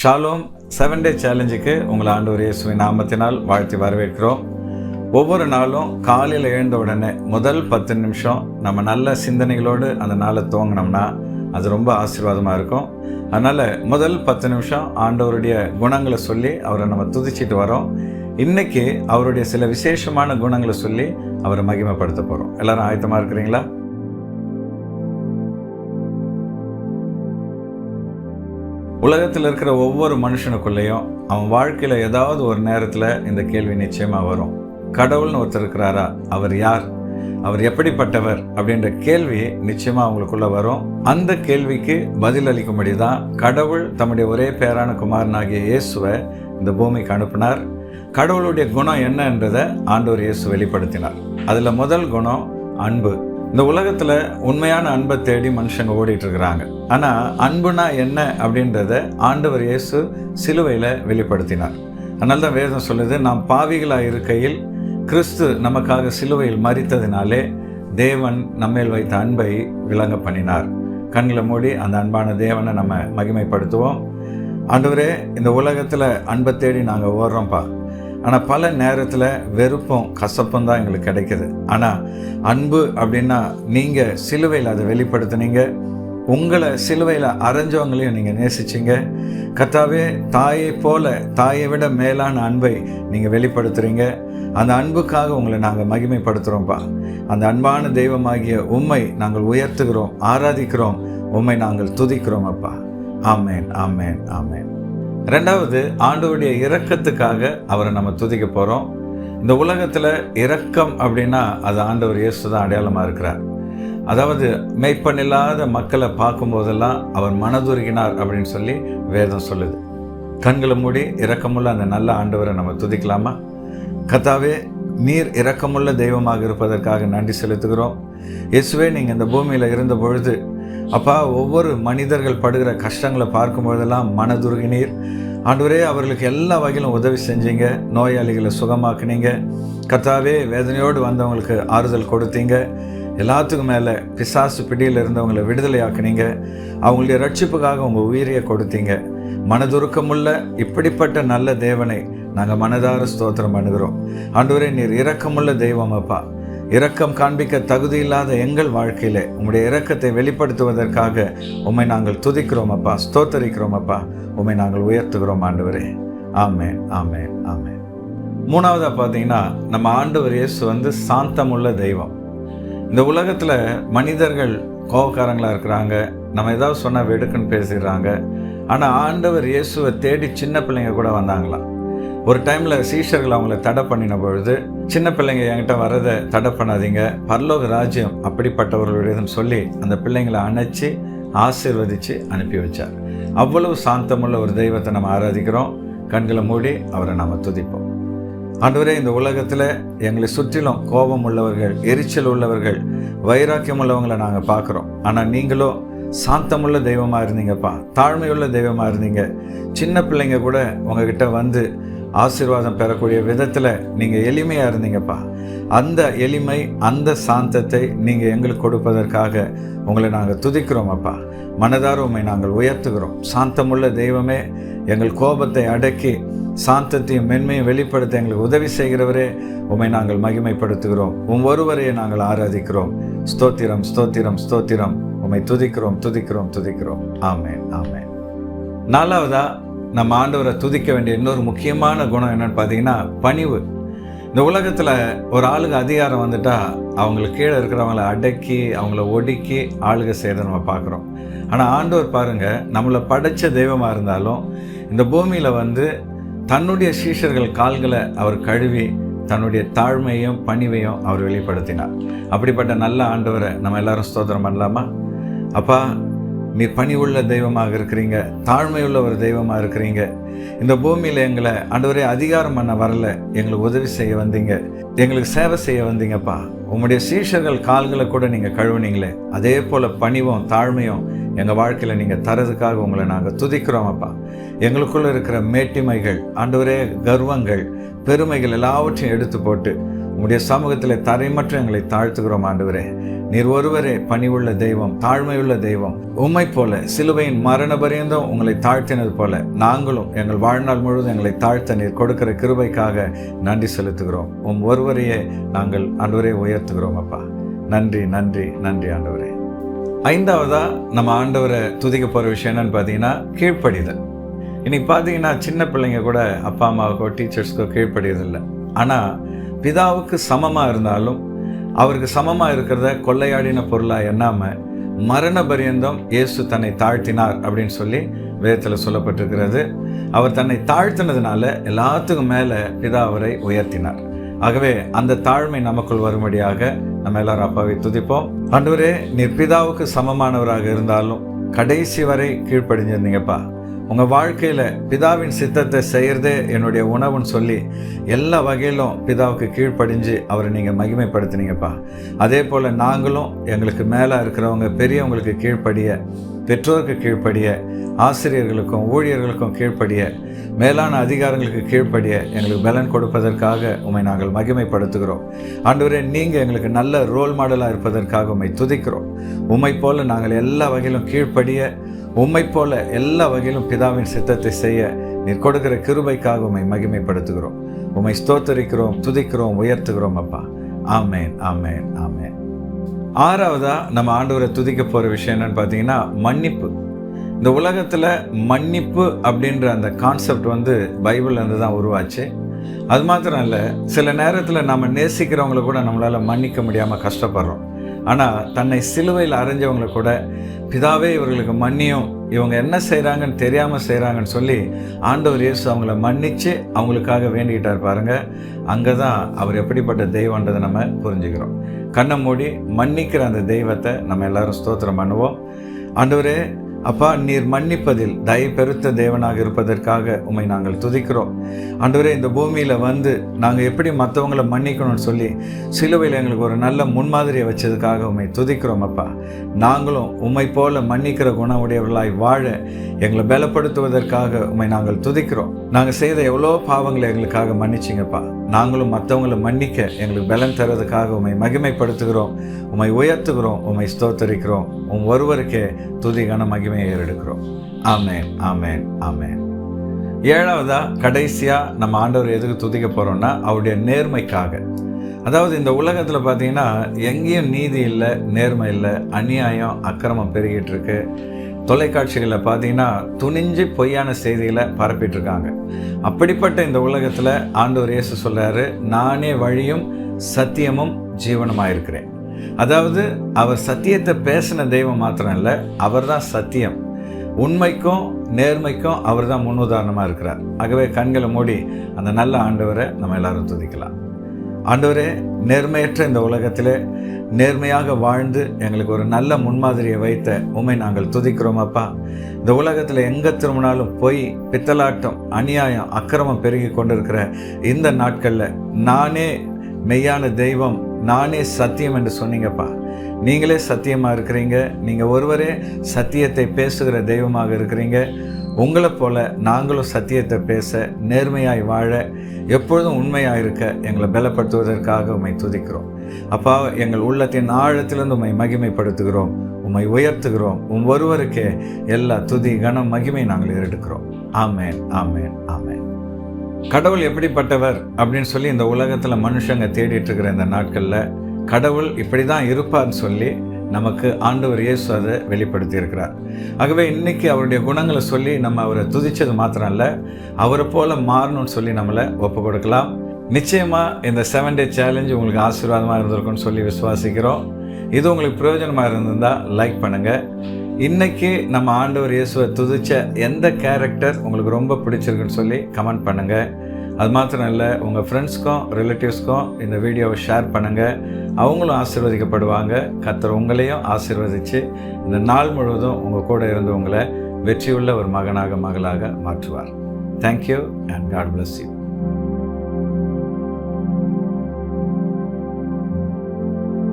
Shalom 7 டே சேலஞ்சுக்கு உங்களை ஆண்டவர் இயேசுவின் நாமத்தினால் வாழ்த்தி வரவேற்கிறோம். ஒவ்வொரு நாளும் காலையில் எழுந்த உடனே முதல் 10 நிமிஷம் நம்ம நல்ல சிந்தனைகளோடு அந்த நாளை துவங்கினோம்னா அது ரொம்ப ஆசீர்வாதமாக இருக்கும். அதனால் முதல் 10 நிமிஷம் ஆண்டவருடைய குணங்களை சொல்லி அவரை நம்ம துதிச்சிட்டு வரோம். இன்றைக்கி அவருடைய சில விசேஷமான குணங்களை சொல்லி அவரை மகிமைப்படுத்த போகிறோம். எல்லாரும் ஆயத்தமாக இருக்கிறீங்களா? உலகத்தில் இருக்கிற ஒவ்வொரு மனுஷனுக்குள்ளேயும் அவன் வாழ்க்கையில் ஏதாவது ஒரு நேரத்தில் இந்த கேள்வி நிச்சயமாக வரும். கடவுள்னு ஒருத்தர் இருக்கிறாரா? அவர் யார்? அவர் எப்படிப்பட்டவர்? அப்படின்ற கேள்வி நிச்சயமாக அவங்களுக்குள்ள வரும். அந்த கேள்விக்கு பதில் அளிக்கும்படி தான் கடவுள் தம்முடைய ஒரே பேரான குமாரனாகிய இயேசுவை இந்த பூமிக்கு அனுப்பினார். கடவுளுடைய குணம் என்னன்றதை ஆண்டவர் இயேசு வெளிப்படுத்தினார். அதில் முதல் குணம் அன்பு. இந்த உலகத்தில் உண்மையான அன்பை தேடி மனுஷங்க ஓடிட்டு இருக்கிறாங்க. ஆனால் அன்புனா என்ன அப்படின்றத ஆண்டவர் இயேசு சிலுவையில் வெளிப்படுத்தினார். அதனால தான் வேதம் சொல்லுது, நாம் பாவிகளாக இருக்கையில் கிறிஸ்து நமக்காக சிலுவையில் மரித்ததினாலே தேவன் நம்மேல் வைத்த அன்பை விளங்க பண்ணினார். கண்களை மூடி அந்த அன்பான தேவனை நம்ம மகிமைப்படுத்துவோம். ஆண்டவரே, இந்த உலகத்தில் அன்பை தேடி நாங்கள் ஓடுறோம்ப்பா. ஆனால் பல நேரத்தில் வெறுப்பும் கசப்பும் தான் எங்களுக்கு கிடைக்குது. ஆனால் அன்பு அப்படின்னா நீங்கள் சிலுவையில் அதை வெளிப்படுத்தினீங்க. உங்களை சிலுவையில் அரைஞ்சவங்களையும் நீங்கள் நேசிச்சிங்க. கர்த்தாவே, தாயை போல, தாயை விட மேலான அன்பை நீங்கள் வெளிப்படுத்துகிறீங்க. அந்த அன்புக்காக உங்களை நாங்கள் மகிமைப்படுத்துகிறோம்ப்பா. அந்த அன்பான தெய்வமாகிய உம்மை நாங்கள் உயர்த்துகிறோம், ஆராதிக்கிறோம், உம்மை நாங்கள் துதிக்கிறோம் அப்பா. ஆமேன், ஆமேன், ஆமேன். ரெண்டாவது, ஆண்டவருடைய இரக்கத்துக்காக அவரை நம்ம துதிக்க போகிறோம். இந்த உலகத்தில் இரக்கம் அப்படின்னா அது ஆண்டவர் இயேசு தான் அடையாளமாக இருக்கிறார். அதாவது மெய்ப்பனில்லாத மக்களை பார்க்கும்போதெல்லாம் அவர் மனதுருகினார் அப்படின்னு சொல்லி வேதம் சொல்லுது. கண்களை மூடி இரக்கமுள்ள அந்த நல்ல ஆண்டவரை நம்ம துதிக்கலாமா? கர்த்தாவே, நீர் இரக்கமுள்ள தெய்வமாக இருப்பதற்காக நன்றி செலுத்துகிறோம். இயேசுவே, நீங்கள் இந்த பூமியில் இருந்த பொழுது அப்பா, ஒவ்வொரு மனிதர்கள் படுகிற கஷ்டங்களை பார்க்கும்போதெல்லாம் மனதுருகினீர். ஆண்டவரே, அவர்களுக்கு எல்லா வகையிலும் உதவி செஞ்சீங்க. நோயாளிகளை சுகமாக்குனீங்க. கர்த்தாவே, வேதனையோடு வந்தவங்களுக்கு ஆறுதல் கொடுத்தீங்க. எல்லாத்துக்கும் மேலே பிசாசு பிடியில் இருந்தவங்களை விடுதலை ஆக்குனீங்க. அவங்களுடைய ரட்சிப்புக்காக உங்கள் உயிரியை கொடுத்தீங்க. மனதுருக்கமுள்ள இப்படிப்பட்ட நல்ல தேவனை நாங்கள் மனதார ஸ்தோத்திரம் பண்ணுகிறோம். ஆண்டவரே, நீர் இரக்கமுள்ள தெய்வம் அப்பா. இரக்கம் காண்பிக்க தகுதி இல்லாத எங்கள் வாழ்க்கையிலே உம்முடைய இரக்கத்தை வெளிப்படுத்துவதற்காக உம்மை நாங்கள் துதிக்கிறோம் அப்பா, ஸ்தோத்தரிக்கிறோம் அப்பா, உம்மை நாங்கள் உயர்த்துகிறோம் ஆண்டவரே. ஆமேன், ஆமேன், ஆமேன். மூணாவதாக பார்த்தீங்கன்னா, நம்ம ஆண்டவர் இயேசு சாந்தமுள்ள தெய்வம். இந்த உலகத்தில் மனிதர்கள் கோபக்காரங்களாக இருக்கிறாங்க. நம்ம ஏதாவது சொன்னால் வெடுக்குன்னு பேசிடுறாங்க. ஆனால் ஆண்டவர் இயேசுவை தேடி சின்ன பிள்ளைங்க கூட வந்தாங்களாம். ஒரு டைமில் சீஷர்கள் அவங்கள தடை பண்ணின பொழுது, சின்ன பிள்ளைங்க என்கிட்ட வரதை தடை பண்ணாதீங்க, பரலோக ராஜ்யம் அப்படிப்பட்டவர்களுடையதுன்னு சொல்லி அந்த பிள்ளைங்களை அணைச்சி ஆசீர்வதித்து அனுப்பி வச்சார். அவ்வளவு சாந்தமுள்ள ஒரு தெய்வத்தை நம்ம ஆராதிக்கிறோம். கண்களை மூடி அவரை நாம் துதிப்போம். ஆண்டவரே, இந்த உலகத்தில் எங்களை சுற்றிலும் கோபம் உள்ளவர்கள், எரிச்சல் உள்ளவர்கள், வைராக்கியம் உள்ளவங்களை நாங்கள் பார்க்குறோம். ஆனால் நீங்களோ சாந்தமுள்ள தெய்வமாக இருந்தீங்கப்பா, தாழ்மையுள்ள தெய்வமாக இருந்தீங்க. சின்ன பிள்ளைங்க கூட உங்ககிட்ட வந்து ஆசீர்வாதம் பெறக்கூடிய விதத்தில் நீங்கள் எளிமையாக இருந்தீங்கப்பா. அந்த எளிமை, அந்த சாந்தத்தை நீங்கள் எங்களுக்கு கொடுப்பதற்காக உங்களை நாங்கள் துதிக்கிறோம் அப்பா. மனதார உம்மை நாங்கள் உயர்த்துகிறோம். சாந்தமுள்ள தெய்வமே, எங்கள் கோபத்தை அடக்கி சாந்தத்தையும் மென்மையும் வெளிப்படுத்த எங்களுக்கு உதவி செய்கிறவரே, உம்மை நாங்கள் மகிமைப்படுத்துகிறோம். ஒருவரையே நாங்கள் ஆராதிக்கிறோம். ஸ்தோத்திரம், ஸ்தோத்திரம், ஸ்தோத்திரம். உம்மை துதிக்கிறோம், துதிக்கிறோம், துதிக்கிறோம். ஆமேன், ஆமேன். நாலாவதா, நம்ம ஆண்டவரை துதிக்க வேண்டிய இன்னொரு முக்கியமான குணம் என்னன்னு பார்த்தீங்கன்னா பணிவு. இந்த உலகத்தில் ஒரு ஆளுக்கு அதிகாரம் வந்துட்டா அவங்களுக்கு கீழே இருக்கிறவங்கள அடக்கி அவங்கள ஒடுக்கி ஆளுக செய்கிறத நம்ம பார்க்குறோம். ஆனால் ஆண்டவர் பாருங்கள், நம்மளை படைத்த தெய்வமாக இருந்தாலும் இந்த பூமியில் தன்னுடைய சீஷர்கள் கால்களை அவர் கழுவி தன்னுடைய தாழ்மையும் பணிவையும் அவர் வெளிப்படுத்தினார். அப்படிப்பட்ட நல்ல ஆண்டவரை நம்ம எல்லாரும் ஸ்தோத்திரம் பண்ணலாமா? அப்பா, நீர் பணிவுள்ள தெய்வமாக இருக்கிறீங்க, தாழ்மையுள்ள ஒரு தெய்வமாக இருக்கிறீங்க. இந்த பூமியில் எங்களை ஆண்டவரே அதிகாரம் பண்ண வரல, எங்களுக்கு உதவி செய்ய வந்தீங்க, எங்களுக்கு சேவை செய்ய வந்தீங்கப்பா. உங்களுடைய சீஷர்கள் கால்களை கூட நீங்கள் கழுவுனீங்களே, அதே போல் பணிவும் தாழ்மையும் எங்கள் வாழ்க்கையில் நீங்கள் தரதுக்காக உங்களை நாங்கள் துதிக்கிறோம் அப்பா. எங்களுக்குள்ளே இருக்கிற மேட்டிமைகள், ஆண்டவரே கர்வங்கள், பெருமைகள் எல்லாவற்றையும் எடுத்து போட்டு உம்முடைய சமூகத்தில் தரைமற்ற எங்களை தாழ்த்துகிறோம் ஆண்டவரே. நீர் ஒருவரே பணிவுள்ள தெய்வம், தாழ்மையுள்ள தெய்வம். உம்மை போல சிலுவையின் மரண பரியந்தம் உங்களை தாழ்த்தினது போல நாங்களும் எங்கள் வாழ்நாள் முழுவதும் எங்களை தாழ்த்த நீர் கொடுக்கிற கிருபைக்காக நன்றி செலுத்துகிறோம். ஒருவரையே நாங்கள் ஆண்டவரே உயர்த்துகிறோம் அப்பா. நன்றி நன்றி நன்றி ஆண்டவரே. ஐந்தாவதா நம்ம ஆண்டவரை துதிக்க போகிற விஷயம் என்னன்னு பார்த்தீங்கன்னா கீழ்ப்படிதல். இன்னைக்கு பார்த்தீங்கன்னா சின்ன பிள்ளைங்க கூட அப்பா அம்மாவுக்கோ டீச்சர்ஸ்க்கோ கீழ்ப்படியதில்லை. ஆனால் பிதாவுக்கு சமமாக இருந்தாலும் அவருக்கு சமமாக இருக்கிறத கொள்ளையாடின பொருளாக எண்ணாமல் மரண பரியந்தம் இயேசு தன்னை தாழ்த்தினார் அப்படின்னு சொல்லி வேதத்தில் சொல்லப்பட்டிருக்கிறது. அவர் தன்னை தாழ்த்தினதுனால எல்லாத்துக்கும் மேலே பிதா அவரை உயர்த்தினார். ஆகவே அந்த தாழ்மை நமக்குள் வரும்படியாக நம்ம எல்லாரும் அப்பாவை துதிப்போம். ஆண்டவரே, நீர் பிதாவுக்கு சமமானவராக இருந்தாலும் கடைசி வரை கீழ்ப்படிஞ்சிருந்தீங்கப்பா. உங்கள் வாழ்க்கையில் பிதாவின் சித்தத்தை செய்கிறதே என்னுடைய உணவுன்னு சொல்லி எல்லா வகையிலும் பிதாவுக்கு கீழ்ப்படிஞ்சு அவரை நீங்கள் மகிமைப்படுத்தினீங்கப்பா. அதே போல் நாங்களும் எங்களுக்கு மேலே இருக்கிறவங்க பெரியவங்களுக்கு கீழ்ப்படிய, பெற்றோருக்கு கீழ்ப்படிய, ஆசிரியர்களுக்கும் ஊழியர்களுக்கும் கீழ்ப்படிய, மேலான அதிகாரங்களுக்கு கீழ்ப்படிய எங்களுக்கு பலன் கொடுப்பதற்காக உம்மை நாங்கள் மகிமைப்படுத்துகிறோம். ஆண்டவரே, நீங்கள் எங்களுக்கு நல்ல ரோல் மாடலாக இருப்பதற்காக உம்மை துதிக்கிறோம். உம்மை போல நாங்கள் எல்லா வகையிலும் கீழ்ப்படிய, உம்மை போல எல்லா வகையிலும் பிதாவின் சித்தத்தை செய்ய நீர் கொடுக்கிற கிருபைக்காக உம்மை மகிமைப்படுத்துகிறோம். உம்மை ஸ்தோத்தரிக்கிறோம், துதிக்கிறோம், உயர்த்துகிறோம் அப்பா. ஆமேன் ஆமேன் ஆமேன். ஆறாவதா நம்ம ஆண்டவரை துதிக்க போகிற விஷயம் என்னன்னு பார்த்தீங்கன்னா மன்னிப்பு. இந்த உலகத்தில் மன்னிப்பு அப்படின்ற அந்த கான்செப்ட் பைபிள்லேருந்து தான் உருவாச்சு. அது மாத்திரம் இல்லை, சில நேரத்தில் நம்ம நேசிக்கிறவங்கள கூட நம்மளால் மன்னிக்க முடியாமல் கஷ்டப்படுறோம். ஆனால் தன்னை சிலுவையில் அரைஞ்சவங்களை கூட பிதாவே இவர்களுக்கு மன்னியும், இவங்க என்ன செய்கிறாங்கன்னு தெரியாமல் செய்கிறாங்கன்னு சொல்லி ஆண்டவர் இயேசு அவங்கள மன்னித்து அவங்களுக்காக வேண்டிக்கிட்டார் பாருங்க. அங்கே தான் அவர் எப்படிப்பட்ட தெய்வன்றதை நம்ம புரிஞ்சுக்கிறோம். கண்ணை மூடி மன்னிக்கிற அந்த தெய்வத்தை நம்ம எல்லாரும் ஸ்தோத்திரம் பண்ணுவோம். ஆண்டவரே அப்பா, நீர் மன்னிப்பதில் தயை பெருத்த தேவனாக இருப்பதற்காக உம்மை நாங்கள் துதிக்கிறோம். ஆண்டவரே, இந்த பூமியில் நாங்கள் எப்படி மற்றவங்களை மன்னிக்கணும்னு சொல்லி சிலுவையில் எங்களுக்கு ஒரு நல்ல முன்மாதிரியை வச்சதுக்காக உம்மை துதிக்கிறோம் அப்பா. நாங்களும் உம்மை போல மன்னிக்கிற குணம் உடையவர்களாய் வாழ எங்களை பலப்படுத்துவதற்காக உம்மை நாங்கள் துதிக்கிறோம். நாங்கள் செய்த எவ்வளோ பாவங்களை எங்களுக்காக மன்னிச்சிங்கப்பா. நாங்களும் மற்றவங்களை மன்னிக்க எங்களுக்கு பலன் தரதுக்காக உம்மை மகிமைப்படுத்துகிறோம், உம்மை உயர்த்துகிறோம், உம்மை ஸ்தோத்தரிக்கிறோம். ஒருவருக்கே துதி கன மகிமையை ஏறெடுக்கிறோம். ஆமேன் ஆமேன் ஆமேன். ஏழாவதா கடைசியாக நம்ம ஆண்டவர் எதுக்கு துதிக்க போகிறோம்னா அவருடைய நேர்மைக்காக. அதாவது இந்த உலகத்தில் பார்த்தீங்கன்னா எங்கேயும் நீதி இல்லை, நேர்மை இல்லை, அநியாயம் அக்கிரமம் பெருகிட்டு இருக்கு. தொலைக்காட்சிகளில் பார்த்தீங்கன்னா துணிஞ்சு பொய்யான செய்திகளை பரப்பிட்டுருக்காங்க. அப்படிப்பட்ட இந்த உலகத்தில் ஆண்டவர் இயேசு சொல்கிறாரு, நானே வழியும் சத்தியமும் ஜீவனமாக இருக்கிறேன். அதாவது அவர் சத்தியத்தை பேசின தெய்வம் மாத்திரம் இல்லை, அவர் தான் சத்தியம். உண்மைக்கும் நேர்மைக்கும் அவர் தான் முன்னுதாரணமாக இருக்கிறார். ஆகவே கண்களை மூடி அந்த நல்ல ஆண்டவரை நம்ம எல்லாரும் துதிக்கலாம். ஆண்டவரே, நேர்மையற்ற இந்த உலகத்திலே நேர்மையாக வாழ்ந்து எங்களுக்கு ஒரு நல்ல முன்மாதிரியை வைத்த உம்மை நாங்கள் துதிக்கிறோம் அப்பா. இந்த உலகத்தில் எங்கே திரும்பினாலும் பொய், பித்தலாட்டம், அநியாயம், அக்கிரமம் பெருகி கொண்டிருக்கிற இந்த நாட்களில் நானே மெய்யான தெய்வம், நானே சத்தியம் என்று சொன்னீங்கப்பா. நீங்களே சத்தியமாக இருக்கிறீங்க. நீங்கள் ஒருவரே சத்தியத்தை பேசுகிற தெய்வமாக இருக்கிறீங்க. உங்களை போல நாங்களும் சத்தியத்தை பேச, நேர்மையாய் வாழ, எப்பொழுதும் உண்மையாக இருக்க எங்களை பலப்படுத்துவதற்காக உம்மை துதிக்கிறோம் அப்பா. எங்கள் உள்ளத்தின் ஆழத்திலிருந்து உம்மை மகிமைப்படுத்துகிறோம், உம்மை உயர்த்துகிறோம். ஒருவருக்கே எல்லா துதி கனம் மகிமை நாங்கள் ஏறெடுக்கிறோம். ஆமேன் ஆமேன் ஆமேன். கடவுள் எப்படிப்பட்டவர் அப்படின்னு சொல்லி இந்த உலகத்தில் மனுஷங்க தேடிட்டு இருக்கிற இந்த நாட்களில் கடவுள் இப்படி தான் இருப்பார்னு சொல்லி நமக்கு ஆண்டவர் இயேசு அதை வெளிப்படுத்தி இருக்கிறார். ஆகவே இன்னைக்கு அவருடைய குணங்களை சொல்லி நம்ம அவரை துதிச்சது மாத்திரம் இல்லை, அவரை போல மாறணும்னு சொல்லி நம்மளை ஒப்பு கொடுக்கலாம். நிச்சயமாக இந்த 7 Day சேலஞ்ச் உங்களுக்கு ஆசீர்வாதமாக இருந்திருக்கும்னு சொல்லி விசுவாசிக்கிறோம். இது உங்களுக்கு பிரயோஜனமாக இருந்திருந்தால் லைக் பண்ணுங்கள். இன்றைக்கி நம்ம ஆண்டவர் இயேசுவை துதிச்ச எந்த கேரக்டர் உங்களுக்கு ரொம்ப பிடிச்சிருக்குன்னு சொல்லி கமெண்ட் பண்ணுங்கள். அது மாத்திரம் இல்லை, உங்கள் ஃப்ரெண்ட்ஸ்க்கும் ரிலேட்டிவ்ஸ்க்கும் இந்த வீடியோவை ஷேர் பண்ணுங்கள். அவங்களும் ஆசீர்வதிக்கப்படுவாங்க. கர்த்தர் உங்களையும் ஆசீர்வதித்து இந்த நாள் முழுவதும் உங்கள் கூட இருந்து உங்களை வெற்றியுள்ள ஒரு மகனாக மகளாக மாற்றுவார். Thank you and God bless you.